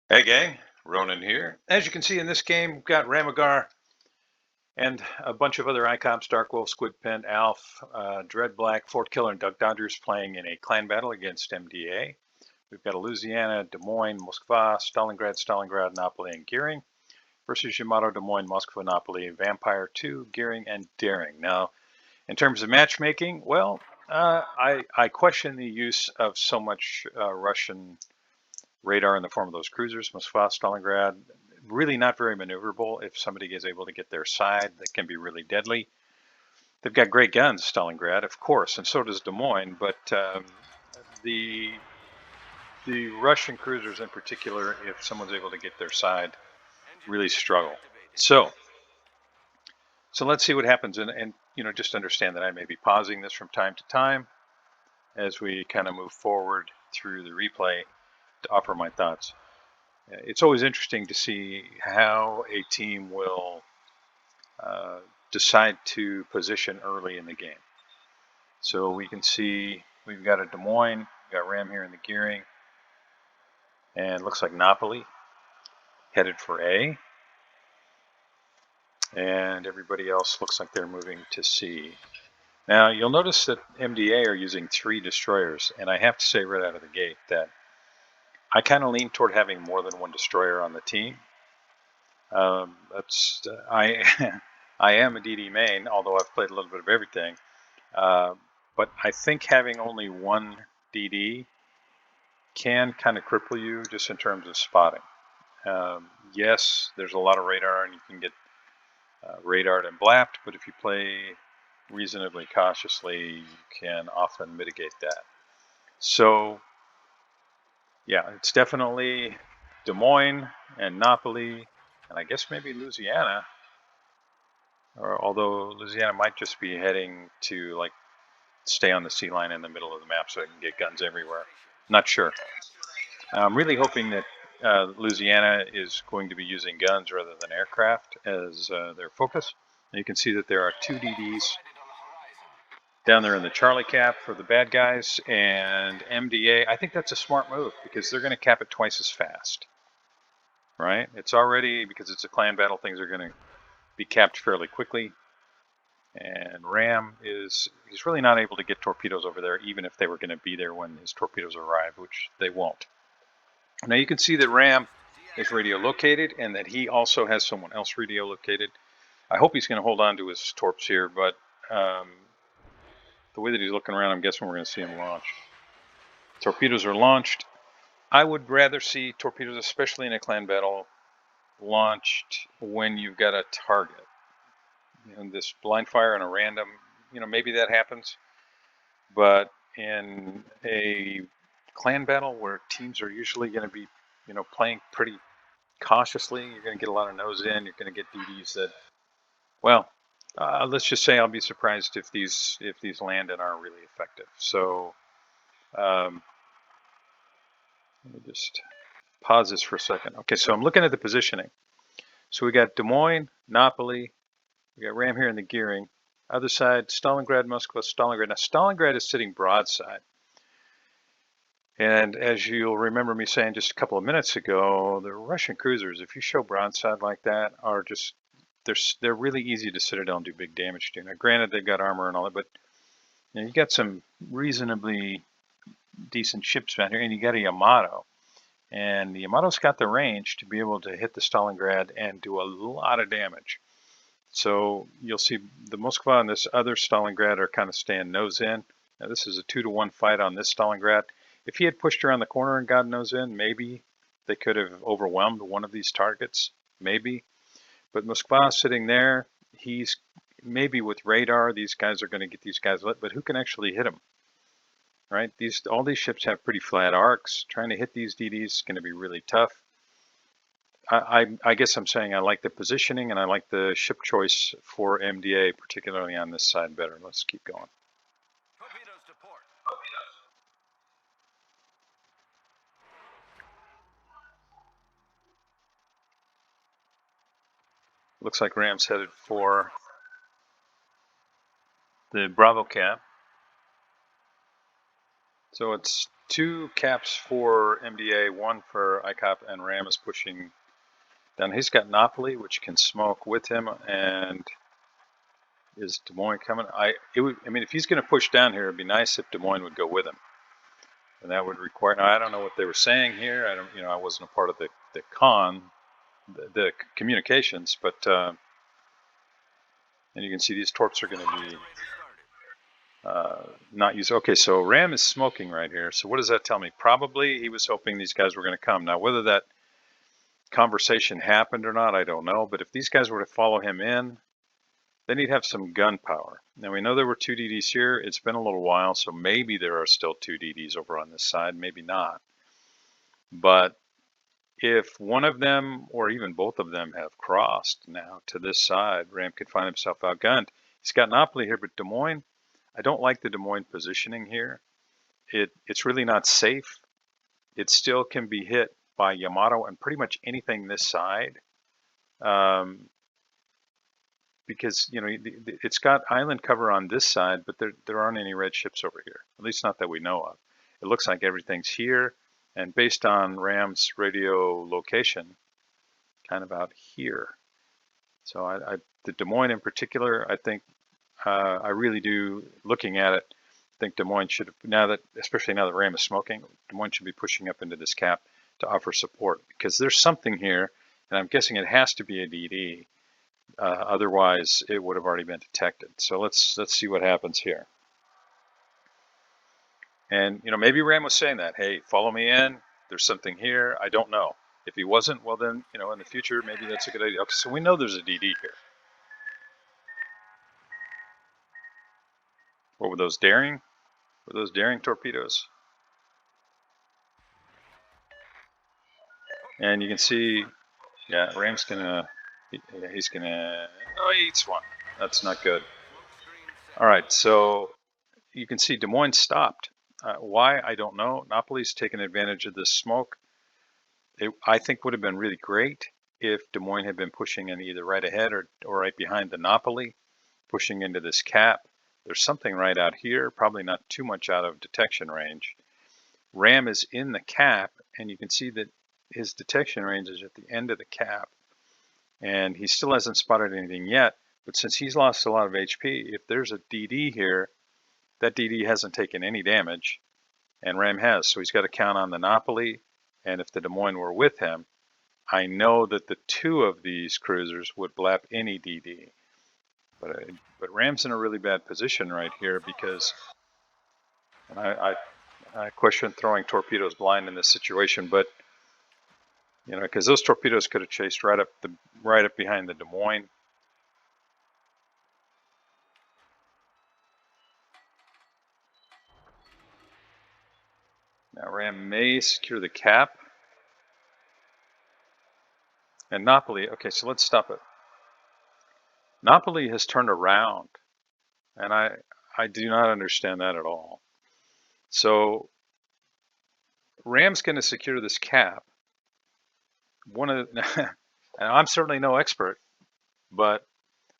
Hey gang, Ronan here. As you can see in this game, we've got Ramagar and a bunch of other ICOPs, Dark Wolf, Squid Pen, Alf, Dread Black, Fort Killer, and Duck Dodgers playing in a clan battle against MDA. We've got a Louisiana, Des Moines, Moskva, Stalingrad, Napoli, and Gearing versus Yamato, Des Moines, Moskva, Napoli, Vampire 2, Gearing, and Daring. Now, in terms of matchmaking, well, I question the use of so much Russian radar in the form of those cruisers. Moskva, Stalingrad, really not very maneuverable. If somebody is able to get their side, that can be really deadly. They've got great guns, Stalingrad, of course, and so does Des Moines, but the the Russian cruisers in particular, if someone's able to get their side, really struggle. So let's see what happens, and just understand that I may be pausing this from time to time as we kind of move forward through the replay to offer my thoughts. It's always interesting to see how a team will decide to position early in the game. So we can see we've got a Des Moines, we've got Ram here in the gearing, and it looks like Napoli headed for A. And everybody else looks like they're moving to C. Now you'll notice that MDA are using 3 destroyers, and I have to say right out of the gate that I kind of lean toward having more than 1 destroyer on the team. I I am a DD main, although I've played a little bit of everything. But I think having only 1 DD can kind of cripple you just in terms of spotting. Yes, there's a lot of radar, and you can get radared and blapped, but if you play reasonably cautiously, you can often mitigate that. So, yeah, it's definitely Des Moines and Napoli, and I guess maybe Louisiana. Or although Louisiana might just be heading to like stay on the sea line in the middle of the map so I can get guns everywhere. Not sure. I'm really hoping that Louisiana is going to be using guns rather than aircraft as their focus. And you can see that there are 2 DDs down there in the Charlie cap for the bad guys, and MDA. I think that's a smart move because they're going to cap it twice as fast, right? It's already, because it's a clan battle, things are going to be capped fairly quickly. And Ram he's really not able to get torpedoes over there, even if they were going to be there when his torpedoes arrive, which they won't. Now you can see that Ram is radio located and that he also has someone else radio located. I hope he's going to hold on to his torps here, but the way that he's looking around, I'm guessing we're going to see him launch. Torpedoes are launched. I would rather see torpedoes, especially in a clan battle, launched when you've got a target. This blind fire on a random, maybe that happens. But in a clan battle where teams are usually going to be, playing pretty cautiously, you're going to get a lot of nose in. You're going to get DDs that, well, let's just say I'll be surprised if these land and aren't really effective. So let me just pause this for a second. Okay, so I'm looking at the positioning. So we got Des Moines, Napoli, we got Ram here in the gearing. Other side, Stalingrad, Moskva, Stalingrad. Now Stalingrad is sitting broadside. And as you'll remember me saying just a couple of minutes ago, the Russian cruisers, if you show broadside like that, are just, they're really easy to citadel and do big damage to. Now granted, they've got armor and all that, but you got some reasonably decent ships down here, and you got a Yamato. And the Yamato's got the range to be able to hit the Stalingrad and do a lot of damage. So you'll see the Moskva and this other Stalingrad are kind of staying nose in. Now this is a 2-to-1 fight on this Stalingrad. If he had pushed around the corner and got nose in, maybe they could have overwhelmed one of these targets, maybe. But Moskva sitting there, he's maybe with radar, these guys are going to get these guys lit, but who can actually hit him? Right? All these ships have pretty flat arcs. Trying to hit these DDs is going to be really tough. I guess I'm saying I like the positioning and I like the ship choice for MDA, particularly on this side, better. Let's keep going. Torpedoes to port. Looks like Ram's headed for the Bravo cap. So it's 2 caps for MDA, 1 for ICOP, and Ram is pushing down. He's got Napoli, which can smoke with him, and is Des Moines coming? I mean, if he's going to push down here, it'd be nice if Des Moines would go with him, and that would require. Now, I don't know what they were saying here. I don't, I wasn't a part of the the communications, but and you can see these torps are going to be not used. Okay, so Ram is smoking right here. So what does that tell me? Probably he was hoping these guys were going to come. Now, whether that conversation happened or not, I don't know. But if these guys were to follow him in, then he'd have some gunpowder. Now, we know there were 2 DDs here. It's been a little while, so maybe there are still 2 DDs over on this side. Maybe not. But if one of them or even both of them have crossed now to this side, Ram could find himself outgunned. He's got Napoli here, but Des Moines, I don't like the Des Moines positioning here. It's really not safe. It still can be hit by Yamato and pretty much anything this side, because it's got island cover on this side, but there aren't any red ships over here, at least not that we know of. It looks like everything's here, and based on Ram's radio location, kind of out here. So the Des Moines in particular, I think I really do, looking at it, I think Des Moines should have, especially now that Ram is smoking, Des Moines should be pushing up into this cap to offer support, because there's something here, and I'm guessing it has to be a DD. Otherwise, it would have already been detected. So let's see what happens here. And maybe Ram was saying that, hey, follow me in. There's something here. I don't know. If he wasn't, well then, in the future, maybe that's a good idea. Okay, so we know there's a DD here. What were those daring? Were those daring torpedoes? And you can see, yeah, Ram's gonna, he's gonna, oh, he eats one. That's not good. All right, so you can see Des Moines stopped. Why, I don't know. Napoli's taken advantage of this smoke. I think would have been really great if Des Moines had been pushing in either right ahead or right behind the Napoli, pushing into this cap. There's something right out here, probably not too much out of detection range. Ram is in the cap, and you can see that his detection range is at the end of the cap, and he still hasn't spotted anything yet. But since he's lost a lot of HP, if there's a DD here, that DD hasn't taken any damage, and Ram has. So he's got to count on the Napoli, and if the Des Moines were with him, I know that the 2 of these cruisers would blap any DD. But Ram's in a really bad position right here, because, and I question throwing torpedoes blind in this situation, but because those torpedoes could have chased right up behind the Des Moines. Now Ram may secure the cap. And Napoli, okay, so let's stop it. Napoli has turned around, and I do not understand that at all. So Ram's going to secure this cap. And I'm certainly no expert, but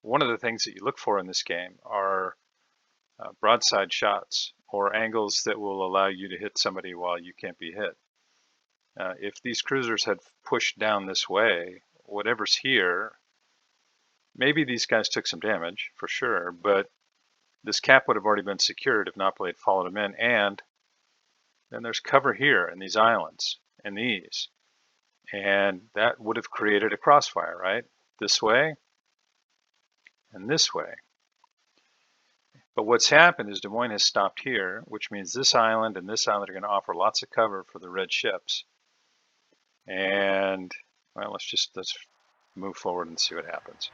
one of the things that you look for in this game are broadside shots, or angles that will allow you to hit somebody while you can't be hit. If these cruisers had pushed down this way, whatever's here, maybe these guys took some damage for sure, but this cap would have already been secured if Napoli had followed them in. And then there's cover here in these islands and these, and that would have created a crossfire, right? This way and this way. But what's happened is Des Moines has stopped here, which means this island and this island are going to offer lots of cover for the red ships. And well, let's move forward and see what happens.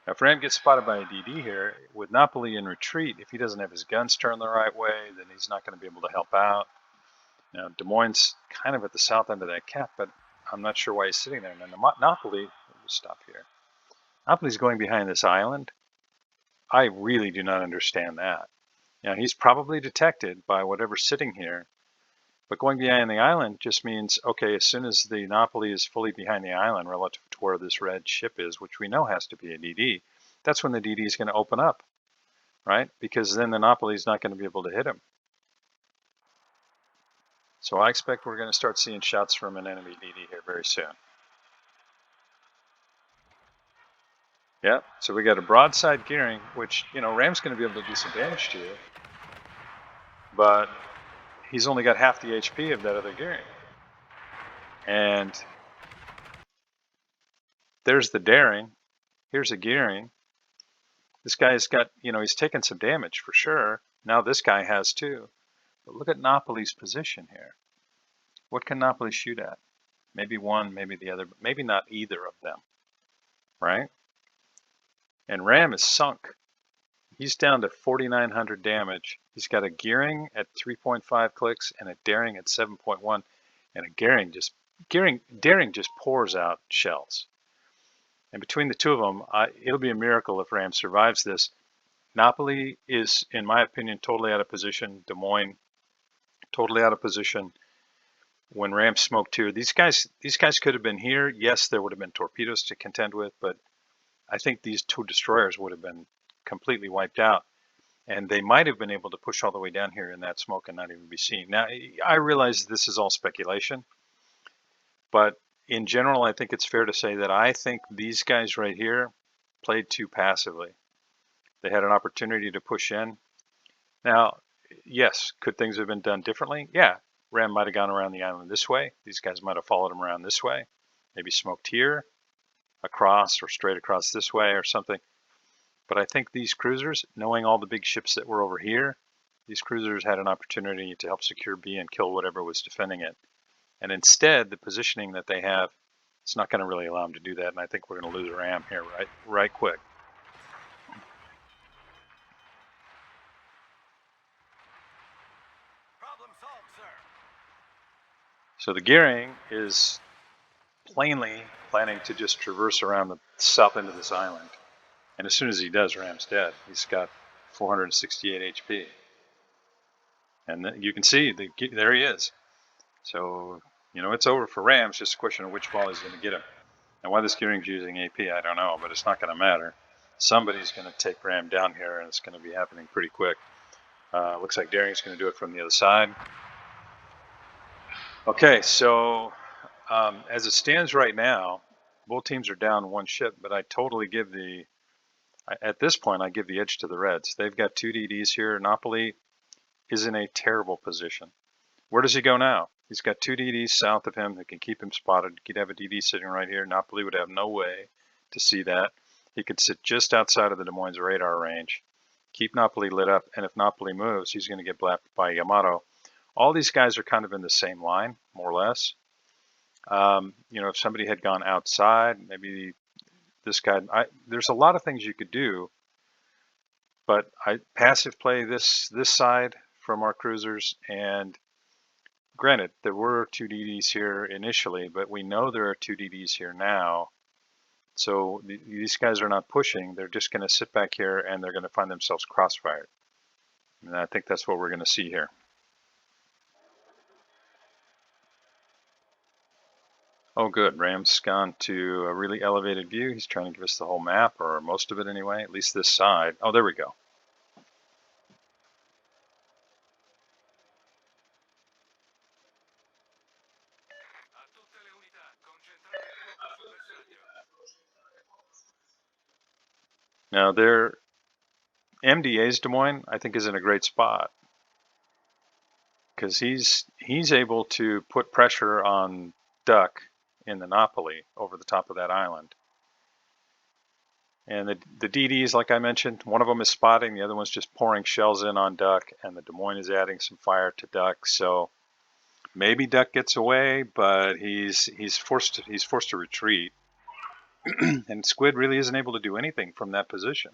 Now, if Ram gets spotted by a DD here, with Napoli in retreat, if he doesn't have his guns turned the right way, then he's not going to be able to help out. Now, Des Moines kind of at the south end of that cap, but I'm not sure why he's sitting there. And then Napoli, we'll just stop here. Napoli's going behind this island. I really do not understand that. Now, he's probably detected by whatever's sitting here, but going behind the island just means, okay, as soon as the Napoli is fully behind the island relative to where this red ship is, which we know has to be a DD, that's when the DD is going to open up, right? Because then the Napoli is not going to be able to hit him. So I expect we're going to start seeing shots from an enemy DD here very soon. Yeah, so we got a broadside gearing, which, you know, Ram's going to be able to do some damage to you, but he's only got half the HP of that other gearing. And there's the daring. Here's a gearing. This guy's got, you know, he's taken some damage for sure. Now this guy has too. But look at Napoli's position here. What can Napoli shoot at? Maybe one, maybe the other, but maybe not either of them, right? And Ram is sunk. He's down to 4,900 damage. He's got a gearing at 3.5 clicks and a daring at 7.1, and a daring just pours out shells. And between the two of them, it'll be a miracle if Ram survives this. Napoli is, in my opinion, totally out of position. Des Moines, totally out of position. When Ram smoked here, these guys could have been here. Yes, there would have been torpedoes to contend with, but I think these two destroyers would have been completely wiped out. And they might have been able to push all the way down here in that smoke and not even be seen. Now, I realize this is all speculation, but in general, I think it's fair to say that I think these guys right here played too passively. They had an opportunity to push in. Now, yes, could things have been done differently? Yeah, Ram might have gone around the island this way. These guys might have followed him around this way. Maybe smoked here, across, or straight across this way or something. But I think these cruisers, knowing all the big ships that were over here, these cruisers had an opportunity to help secure B and kill whatever was defending it. And instead, the positioning that they have, it's not going to really allow them to do that. And I think we're going to lose a Ram here right quick. Problem solved, sir. So the gearing is plainly planning to just traverse around the south end of this island. And as soon as he does, Ram's dead. He's got 468 HP. And you can see, there he is. So, you know, it's over for Ram. It's just a question of which ball he's going to get him. And why this gearing's using AP, I don't know, but it's not going to matter. Somebody's going to take Ram down here, and it's going to be happening pretty quick. Looks like Daring's going to do it from the other side. Okay, so as it stands right now, both teams are down one ship, but I totally give at this point, I give the edge to the Reds. They've got two DDs here. Napoli is in a terrible position. Where does he go now? He's got two DDs south of him that can keep him spotted. He could have a DD sitting right here. Napoli would have no way to see that. He could sit just outside of the Des Moines radar range, keep Napoli lit up, and if Napoli moves, he's going to get blapped by Yamato. All these guys are kind of in the same line, more or less. You know, if somebody had gone outside, maybe this guy, there's a lot of things you could do, but I passive play this side from our cruisers, and granted, there were two DDs here initially, but we know there are two DDs here now. So these guys are not pushing. They're just going to sit back here and they're going to find themselves crossfired. And I think that's what we're going to see here. Oh, good. Ram's gone to a really elevated view. He's trying to give us the whole map, or most of it anyway, at least this side. Oh, there we go. A tutte le unità, concentrate il fuoco sul bersaglio. Now, their MDA's Des Moines, I think, is in a great spot because he's able to put pressure on Duck in the Napoli over the top of that island. And the DDs, like I mentioned, one of them is spotting, the other one's just pouring shells in on Duck, and the Des Moines is adding some fire to Duck. So maybe Duck gets away, but he's forced to retreat, and Squid really isn't able to do anything from that position.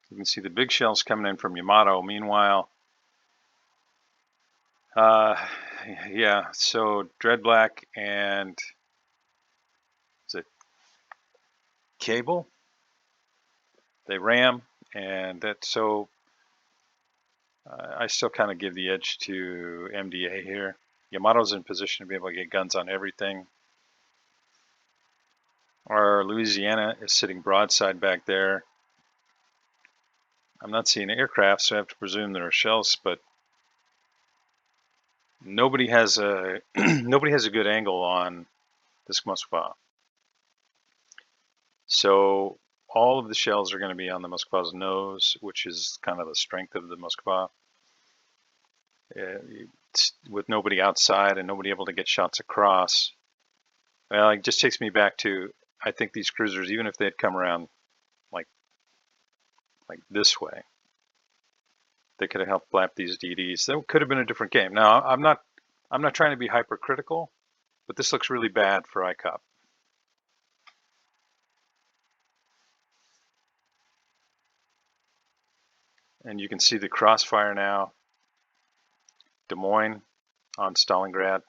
You can see the big shells coming in from Yamato. Meanwhile, yeah, so Dread Black and is it Cable? They ram, and that so I still kind of give the edge to MDA here. Yamato's in position to be able to get guns on everything. Our Louisiana is sitting broadside back there. I'm not seeing aircraft, so I have to presume there are shells, but nobody has a nobody has a good angle on this Moskva. So all of the shells are going to be on the Moskva's nose, which is kind of the strength of the Moskva. With nobody outside and nobody able to get shots across, well, it just takes me back to, I think these cruisers, even if they'd come around like this way, they could have helped blap these DDs. That could have been a different game. Now, I'm not trying to be hypercritical, but this looks really bad for ICOP. And you can see the crossfire now. Des Moines on Stalingrad.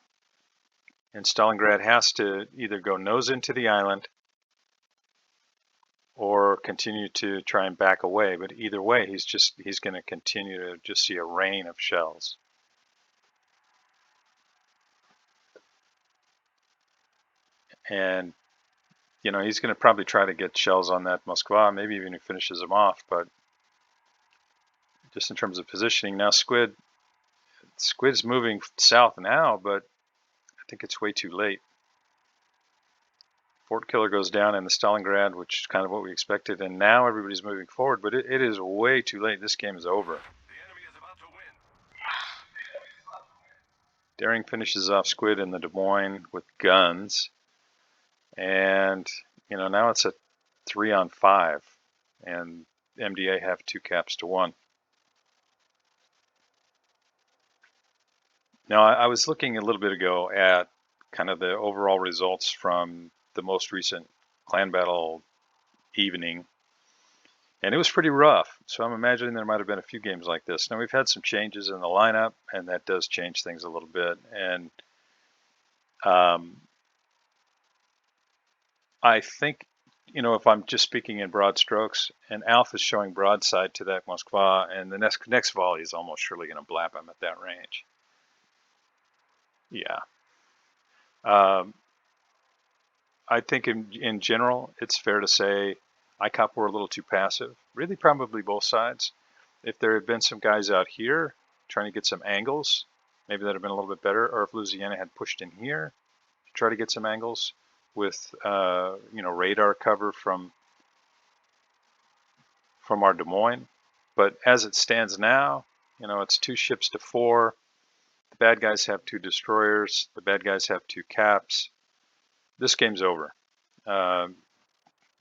And Stalingrad has to either go nose into the island or continue to try and back away. But either way, he's going to continue to just see a rain of shells. And, you know, he's going to probably try to get shells on that Moskva, maybe even he finishes them off. But just in terms of positioning, now Squid's moving south now, but I think it's way too late. Fort Killer goes down in the Stalingrad, which is kind of what we expected, and now everybody's moving forward, but it is way too late. This game is over. The enemy is about to win. Daring finishes off Squid in the Des Moines with guns, and you know, now it's a 3-on-5, and MDA have 2 caps to 1. Now, I was looking a little bit ago at kind of the overall results from the most recent clan battle evening, and it was pretty rough. So I'm imagining there might have been a few games like this. Now, we've had some changes in the lineup, and that does change things a little bit. And I think, you know, if I'm just speaking in broad strokes, and Alf is showing broadside to that Moskva, and the next volley is almost surely going to blap him at that range. Yeah. I think in general, it's fair to say ICOP were a little too passive. Really, probably both sides. If there had been some guys out here trying to get some angles, maybe that'd have been a little bit better. Or if Louisiana had pushed in here to try to get some angles with you know, radar cover from our Des Moines. But as it stands now, you know, it's 2 ships to 4. The bad guys have 2 destroyers. The bad guys have 2 caps. This game's over. You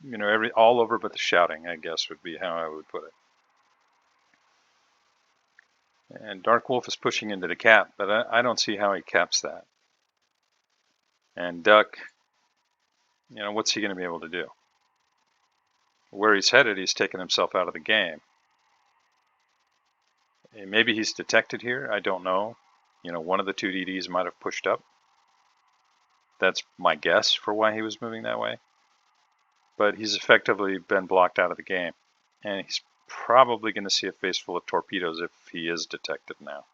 know, all over but the shouting, I guess, would be how I would put it. And Dark Wolf is pushing into the cap, but I don't see how he caps that. And Duck, you know, what's he going to be able to do? Where he's headed, he's taken himself out of the game. And maybe he's detected here, I don't know. You know, one of the 2 DDs might have pushed up. That's my guess for why he was moving that way. But he's effectively been blocked out of the game. And he's probably going to see a face full of torpedoes if he is detected now.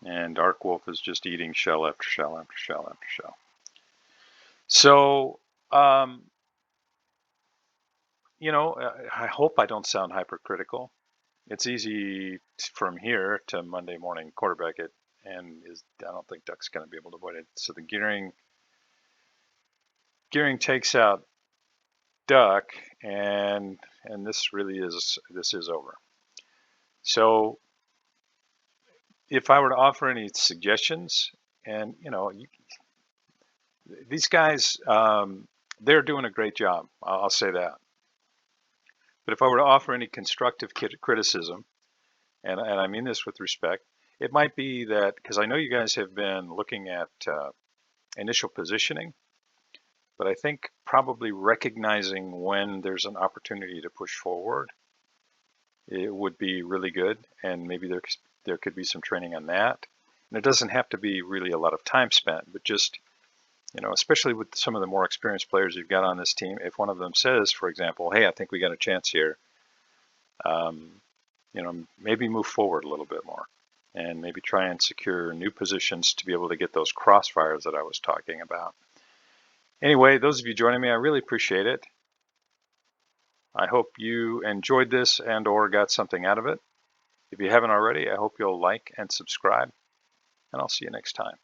And Dark Wolf is just eating shell after shell after shell after shell. So, you know, I hope I don't sound hypercritical. It's easy from here to Monday morning quarterback it, and I don't think Duck's going to be able to avoid it. So the gearing takes out Duck, and this really is over. So if I were to offer any suggestions, and you know, these guys, they're doing a great job. I'll say that. But if I were to offer any constructive criticism, and I mean this with respect, it might be that, because I know you guys have been looking at initial positioning, but I think probably recognizing when there's an opportunity to push forward, it would be really good, and maybe there could be some training on that. And it doesn't have to be really a lot of time spent, but just, you know, especially with some of the more experienced players you've got on this team, if one of them says, for example, hey, I think we got a chance here, you know, maybe move forward a little bit more and maybe try and secure new positions to be able to get those crossfires that I was talking about. Anyway, those of you joining me, I really appreciate it. I hope you enjoyed this and or got something out of it. If you haven't already, I hope you'll like and subscribe, and I'll see you next time.